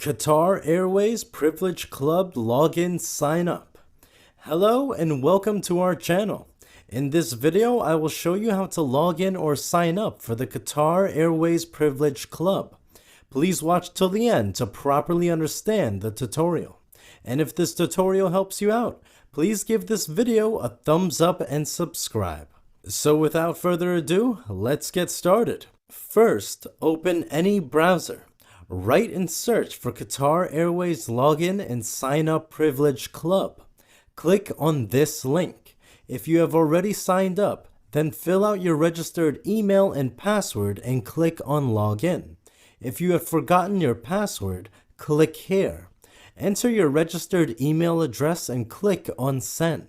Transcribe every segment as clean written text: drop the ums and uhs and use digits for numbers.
Qatar Airways Privilege Club login sign up. Hello and welcome to our channel. In this video, I will show you how to log in or sign up for the Qatar Airways Privilege Club. Please watch till the end to properly understand the tutorial. And if this tutorial helps you out, please give this video a thumbs up and subscribe. So without further ado, let's get started. First, open any browser. Write and search for Qatar Airways Login and Sign Up Privilege Club. Click on this link. If you have already signed up, then fill out your registered email and password and click on Login. If you have forgotten your password, click here. Enter your registered email address and click on Send.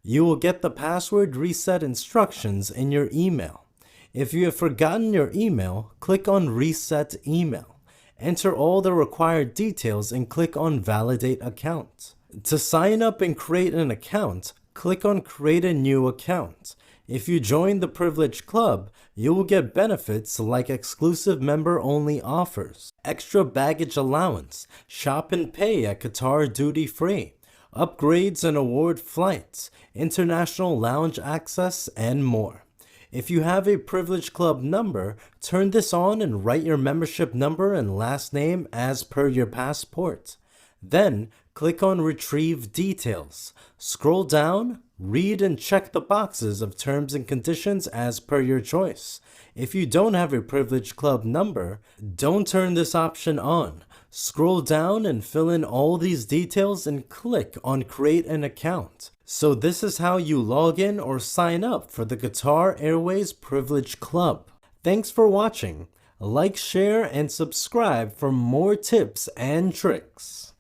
You will get the password reset instructions in your email. If you have forgotten your email, click on Reset Email. Enter all the required details and click on Validate Account. To sign up and create an account, click on Create a New Account. If you join the Privilege Club, you will get benefits like exclusive member-only offers, extra baggage allowance, shop and pay at Qatar Duty Free, upgrades and award flights, international lounge access, and more. If you have a Privilege Club number, turn this on and write your membership number and last name as per your passport. Then, click on Retrieve Details. Scroll down, read and check the boxes of terms and conditions as per your choice. If you don't have a Privilege Club number, don't turn this option on. Scroll down and fill in all these details and click on Create an Account. So this is how you log in or sign up for the Qatar Airways Privilege Club. Thanks for watching. Like, share, and subscribe for more tips and tricks.